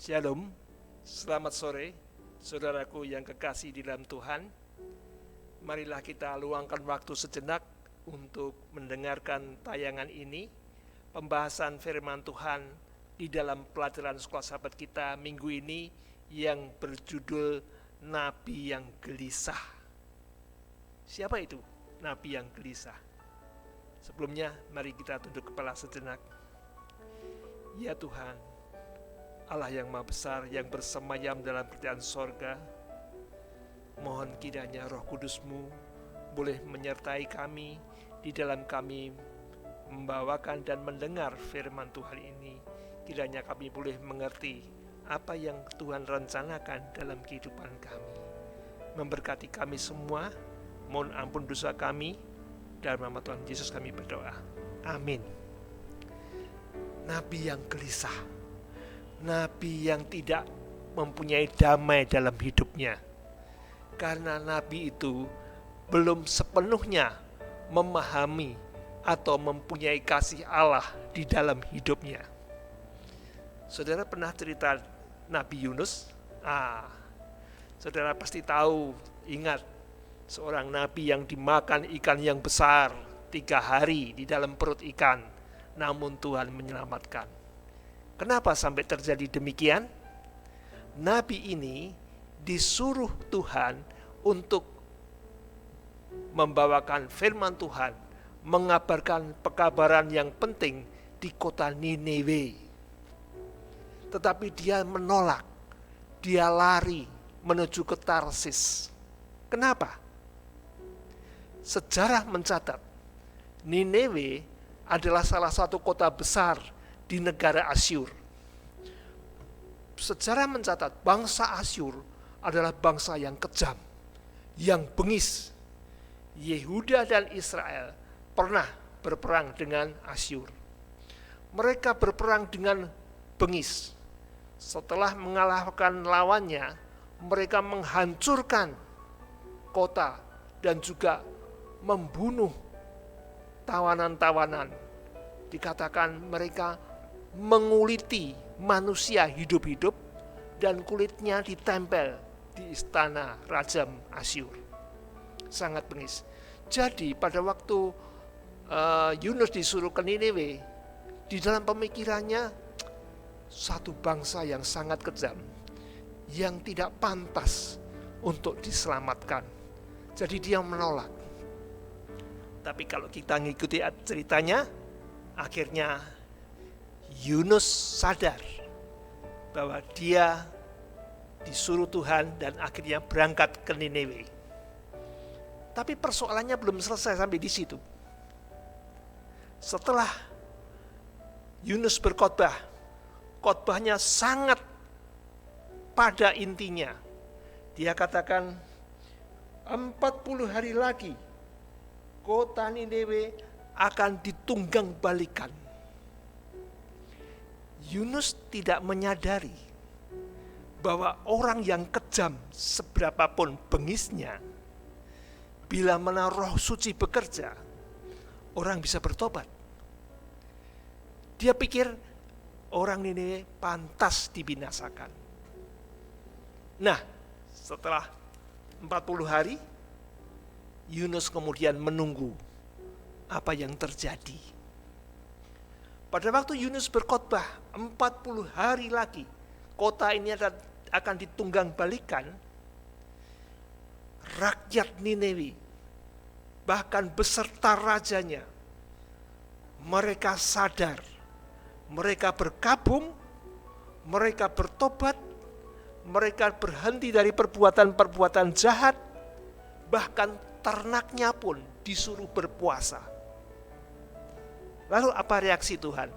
Shalom, selamat sore, saudaraku yang kekasih di dalam Tuhan. Marilah kita luangkan waktu sejenak untuk mendengarkan tayangan ini, pembahasan firman Tuhan di dalam pelajaran sekolah sahabat kita minggu ini yang berjudul Nabi yang Gelisah. Siapa itu Nabi yang Gelisah? Sebelumnya, mari kita tunduk kepala sejenak. Ya Tuhan, Allah yang Maha Besar yang bersemayam dalam kerajaan sorga, mohon kiranya Roh Kudus-Mu boleh menyertai kami di dalam kami membawakan dan mendengar firman Tuhan ini. Kiranya kami boleh mengerti apa yang Tuhan rencanakan dalam kehidupan kami. Memberkati kami semua, mohon ampun dosa kami, dalam nama Tuhan Yesus kami berdoa. Amin. Nabi yang gelisah, nabi yang tidak mempunyai damai dalam hidupnya, karena nabi itu belum sepenuhnya memahami atau mempunyai kasih Allah di dalam hidupnya. Saudara pernah cerita Nabi Yunus? Saudara pasti tahu, ingat seorang nabi yang dimakan ikan yang besar 3 hari di dalam perut ikan, namun Tuhan menyelamatkan. Kenapa sampai terjadi demikian? Nabi ini disuruh Tuhan untuk membawakan firman Tuhan, mengabarkan pekabaran yang penting di kota Niniwe. Tetapi dia menolak, dia lari menuju ke Tarsis. Kenapa? Sejarah mencatat, Niniwe adalah salah satu kota besar di negara Asyur. Sejarah mencatat bangsa Asyur adalah bangsa yang kejam, yang bengis. Yehuda dan Israel pernah berperang dengan Asyur. Mereka berperang dengan bengis. Setelah mengalahkan lawannya, mereka menghancurkan kota dan juga membunuh tawanan-tawanan. Dikatakan mereka menguliti manusia hidup-hidup dan kulitnya ditempel di istana Raja Asyur. Sangat bengis. Jadi pada waktu Yunus disuruh ke Niniwe, di dalam pemikirannya satu bangsa yang sangat kejam, yang tidak pantas untuk diselamatkan. Jadi dia menolak. Tapi kalau kita ngikuti ceritanya, akhirnya Yunus sadar bahwa dia disuruh Tuhan dan akhirnya berangkat ke Niniwe. Tapi persoalannya belum selesai sampai di situ. Setelah Yunus berkhotbah, khotbahnya sangat pada intinya. Dia katakan 40 hari lagi kota Niniwe akan ditunggang balikan. Yunus tidak menyadari bahwa orang yang kejam seberapapun bengisnya, bila mana Roh Suci bekerja, orang bisa bertobat. Dia pikir orang ini pantas dibinasakan. Nah, setelah 40 hari, Yunus kemudian menunggu apa yang terjadi. Pada waktu Yunus berkhotbah 40 hari lagi kota ini akan ditunggang balikan, rakyat Niniwe bahkan beserta rajanya, mereka sadar, mereka berkabung, mereka bertobat, mereka berhenti dari perbuatan-perbuatan jahat, bahkan ternaknya pun disuruh berpuasa. Lalu apa reaksi Tuhan?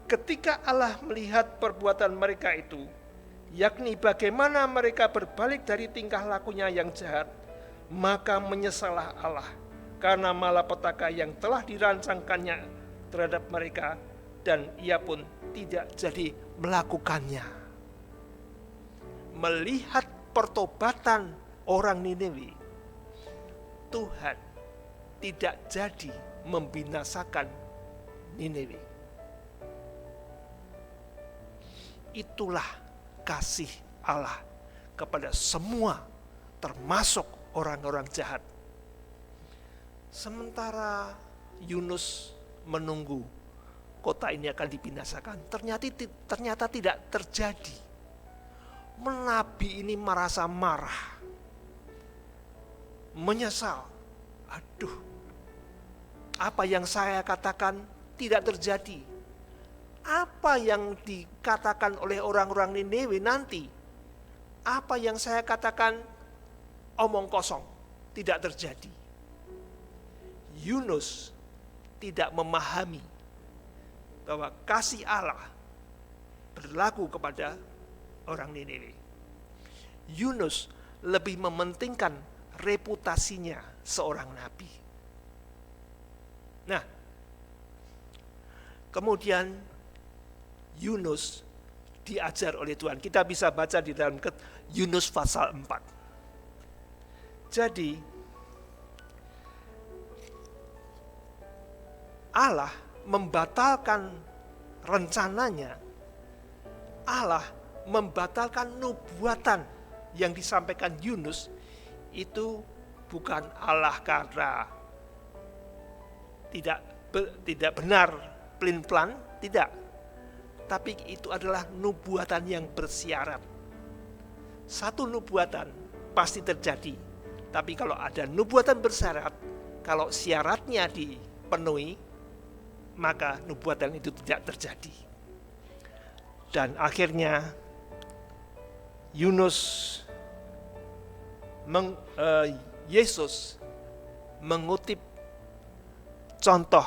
Ketika Allah melihat perbuatan mereka itu, yakni bagaimana mereka berbalik dari tingkah lakunya yang jahat, maka menyesallah Allah karena malapetaka yang telah dirancangkannya terhadap mereka, dan ia pun tidak jadi melakukannya. Melihat pertobatan orang Niniwe, Tuhan tidak jadi membinasakan Niniwe. Itulah kasih Allah kepada semua, termasuk orang-orang jahat. Sementara Yunus menunggu kota ini akan dibinasakan, ternyata tidak terjadi. Nabi ini merasa marah, menyesal. Aduh, apa yang saya katakan tidak terjadi. Apa yang dikatakan oleh orang-orang Niniwe nanti, apa yang saya katakan omong kosong, tidak terjadi. Yunus tidak memahami bahwa kasih Allah berlaku kepada orang Niniwe. Yunus lebih mementingkan reputasinya seorang nabi. Nah, kemudian Yunus diajar oleh Tuhan. Kita bisa baca di dalam Yunus pasal 4. Jadi Allah membatalkan rencananya. Allah membatalkan nubuatan yang disampaikan Yunus. Itu bukan Allah karena tidak benar pelin-pelan, tidak. Tapi itu adalah nubuatan yang bersyarat. Satu nubuatan pasti terjadi. Tapi kalau ada nubuatan bersyarat, kalau syaratnya dipenuhi, maka nubuatan itu tidak terjadi. Dan akhirnya Yesus mengutip contoh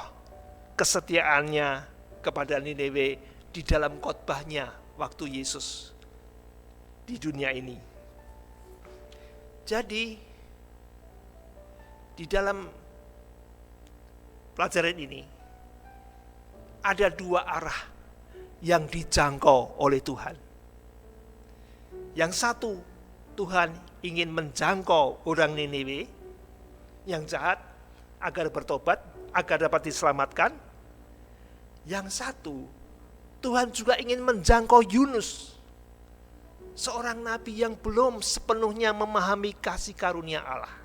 kesetiaannya kepada Niniwe di dalam khotbahnya waktu Yesus di dunia ini. Jadi di dalam pelajaran ini ada dua arah yang dijangkau oleh Tuhan. Yang satu, Tuhan ingin menjangkau orang Niniwe yang jahat agar bertobat, agar dapat diselamatkan. Yang satu, Tuhan juga ingin menjangkau Yunus, seorang nabi yang belum sepenuhnya memahami kasih karunia Allah.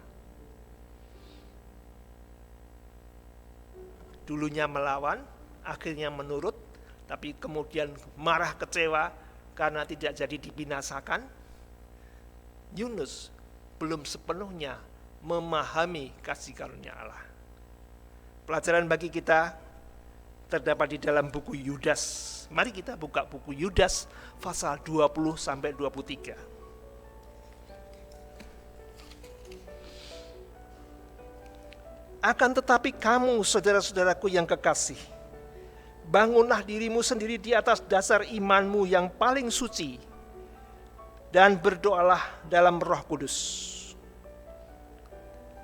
Dulunya melawan, akhirnya menurut, tapi kemudian marah kecewa karena tidak jadi dibinasakan. Yunus belum sepenuhnya memahami kasih karunia Allah. Pelajaran bagi kita terdapat di dalam buku Yudas. Mari kita buka buku Yudas pasal 20 sampai 23. Akan tetapi kamu, saudara-saudaraku yang kekasih, bangunlah dirimu sendiri di atas dasar imanmu yang paling suci, dan berdoalah dalam Roh Kudus.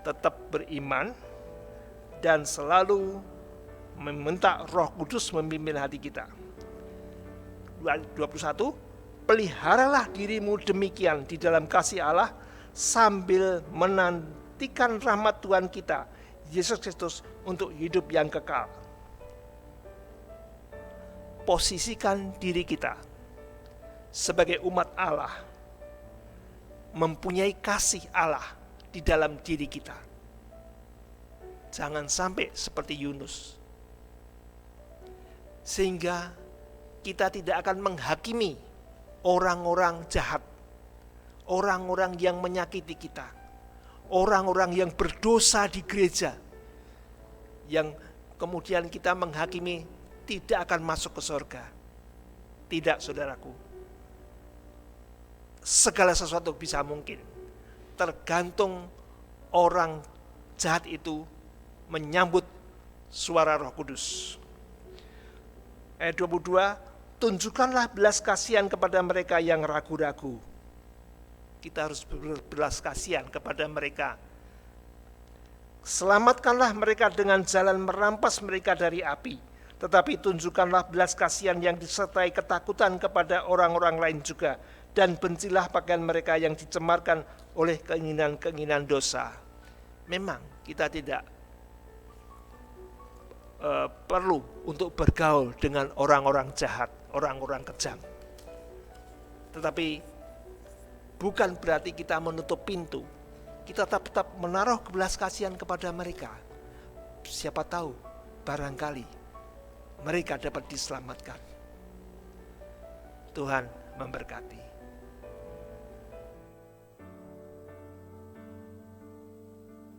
Tetap beriman dan selalu meminta Roh Kudus memimpin hati kita. 21, peliharalah dirimu demikian di dalam kasih Allah sambil menantikan rahmat Tuhan kita Yesus Kristus untuk hidup yang kekal. Posisikan diri kita sebagai umat Allah, mempunyai kasih Allah di dalam diri kita. Jangan sampai seperti Yunus, sehingga kita tidak akan menghakimi orang-orang jahat, orang-orang yang menyakiti kita, orang-orang yang berdosa di gereja, yang kemudian kita menghakimi tidak akan masuk ke surga. Tidak, saudaraku. Segala sesuatu bisa mungkin, tergantung orang jahat itu menyambut suara Roh Kudus. Ayat 22, tunjukkanlah belas kasihan kepada mereka yang ragu-ragu. Kita harus berbelas kasihan kepada mereka. Selamatkanlah mereka dengan jalan merampas mereka dari api. Tetapi tunjukkanlah belas kasihan yang disertai ketakutan kepada orang-orang lain juga. Dan bencilah pakaian mereka yang dicemarkan oleh keinginan-keinginan dosa. Memang kita tidak perlu untuk bergaul dengan orang-orang jahat, orang-orang kejam. Tetapi bukan berarti kita menutup pintu. Kita tetap menaruh belas kasihan kepada mereka. Siapa tahu, barangkali mereka dapat diselamatkan. Tuhan memberkati.